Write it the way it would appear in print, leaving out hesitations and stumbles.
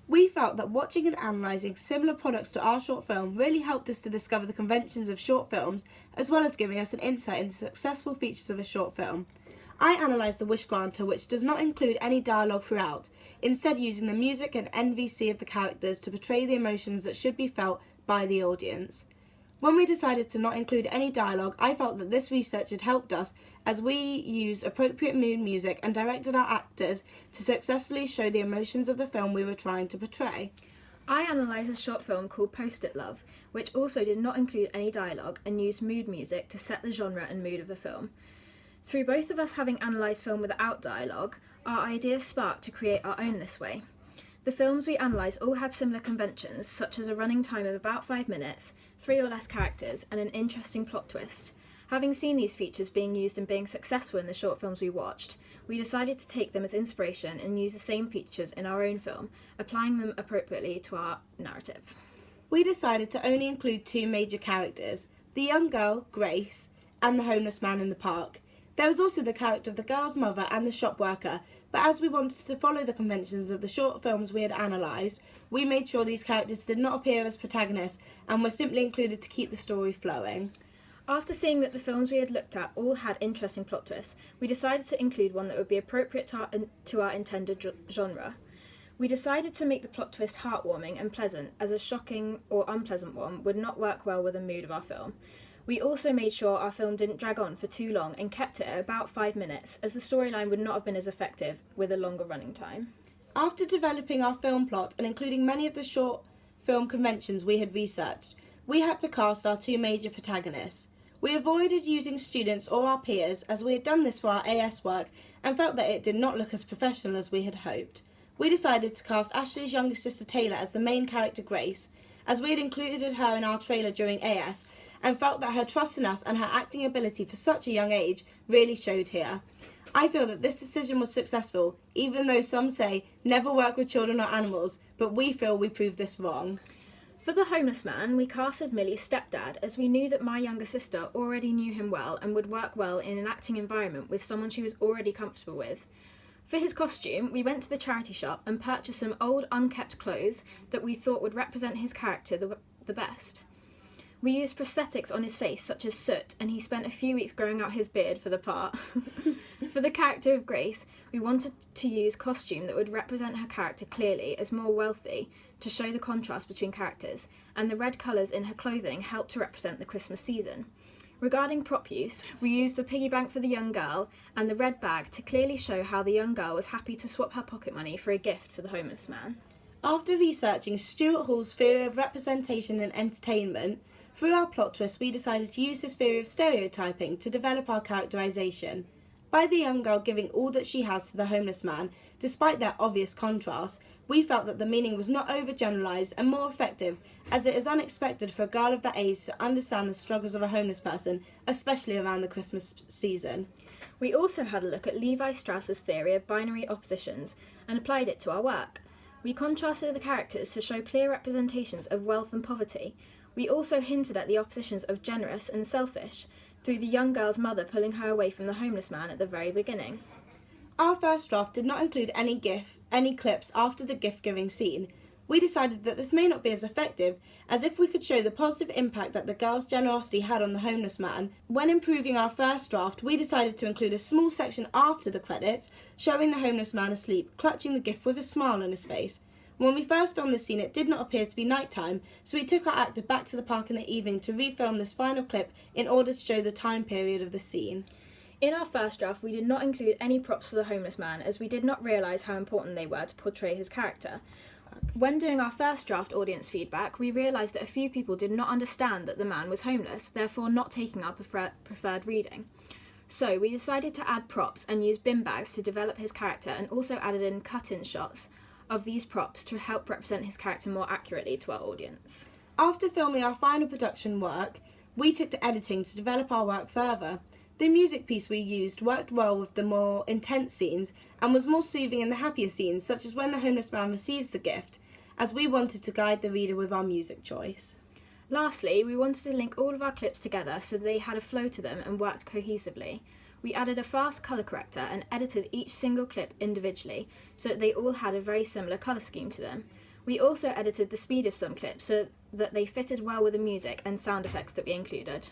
We felt that watching and analysing similar products to our short film really helped us to discover the conventions of short films, as well as giving us an insight into successful features of a short film. I analysed The Wish Granter, which does not include any dialogue throughout, instead using the music and NVC of the characters to portray the emotions that should be felt by the audience. When we decided to not include any dialogue, I felt that this research had helped us as we used appropriate mood music and directed our actors to successfully show the emotions of the film we were trying to portray. I analysed a short film called Post-it Love, which also did not include any dialogue and used mood music to set the genre and mood of the film. Through both of us having analysed film without dialogue, our ideas sparked to create our own this way. The films we analysed all had similar conventions, such as a running time of about 5 minutes, 3 or less characters, and an interesting plot twist. Having seen these features being used and being successful in the short films we watched, we decided to take them as inspiration and use the same features in our own film, applying them appropriately to our narrative. We decided to only include 2 major characters, the young girl, Grace, and the homeless man in the park. There was also the character of the girl's mother and the shop worker, but as we wanted to follow the conventions of the short films we had analysed, we made sure these characters did not appear as protagonists and were simply included to keep the story flowing. After seeing that the films we had looked at all had interesting plot twists, we decided to include one that would be appropriate to our intended genre. We decided to make the plot twist heartwarming and pleasant, as a shocking or unpleasant one would not work well with the mood of our film. We also made sure our film didn't drag on for too long and kept it at about 5 minutes, as the storyline would not have been as effective with a longer running time. After developing our film plot and including many of the short film conventions we had researched, we had to cast our 2 major protagonists. We avoided using students or our peers, as we had done this for our AS work and felt that it did not look as professional as we had hoped. We decided to cast Ashley's younger sister Taylor as the main character, Grace, as we had included her in our trailer during AS and felt that her trust in us and her acting ability for such a young age really showed here. I feel that this decision was successful, even though some say never work with children or animals, but we feel we proved this wrong. For the homeless man, we casted Millie's stepdad, as we knew that my younger sister already knew him well and would work well in an acting environment with someone she was already comfortable with. For his costume, we went to the charity shop and purchased some old, unkept clothes that we thought would represent his character the best. We used prosthetics on his face, such as soot, and he spent a few weeks growing out his beard for the part. For the character of Grace, we wanted to use costume that would represent her character clearly as more wealthy, to show the contrast between characters, and the red colours in her clothing helped to represent the Christmas season. Regarding prop use, we used the piggy bank for the young girl and the red bag to clearly show how the young girl was happy to swap her pocket money for a gift for the homeless man. After researching Stuart Hall's theory of representation and entertainment, through our plot twist we decided to use this theory of stereotyping to develop our characterisation. By the young girl giving all that she has to the homeless man, despite their obvious contrast, we felt that the meaning was not overgeneralised and more effective, as it is unexpected for a girl of that age to understand the struggles of a homeless person, especially around the Christmas season. We also had a look at Levi Strauss's theory of binary oppositions and applied it to our work. We contrasted the characters to show clear representations of wealth and poverty. We also hinted at the oppositions of generous and selfish, through the young girl's mother pulling her away from the homeless man at the very beginning. Our first draft did not include any clips after the gift-giving scene. We decided that this may not be as effective, as if we could show the positive impact that the girl's generosity had on the homeless man. When improving our first draft, we decided to include a small section after the credits, showing the homeless man asleep, clutching the gift with a smile on his face. When we first filmed this scene, it did not appear to be nighttime, so we took our actor back to the park in the evening to refilm this final clip in order to show the time period of the scene. In our first draft, we did not include any props for the homeless man, as we did not realise how important they were to portray his character. When doing our first draft audience feedback, we realised that a few people did not understand that the man was homeless, therefore not taking our preferred reading. So we decided to add props and use bin bags to develop his character, and also added in cut-in shots of these props to help represent his character more accurately to our audience. After filming our final production work, we took to editing to develop our work further. The music piece we used worked well with the more intense scenes and was more soothing in the happier scenes, such as when the homeless man receives the gift, as we wanted to guide the reader with our music choice. Lastly, we wanted to link all of our clips together so they had a flow to them and worked cohesively. We added a fast colour corrector and edited each single clip individually so that they all had a very similar colour scheme to them. We also edited the speed of some clips so that they fitted well with the music and sound effects that we included.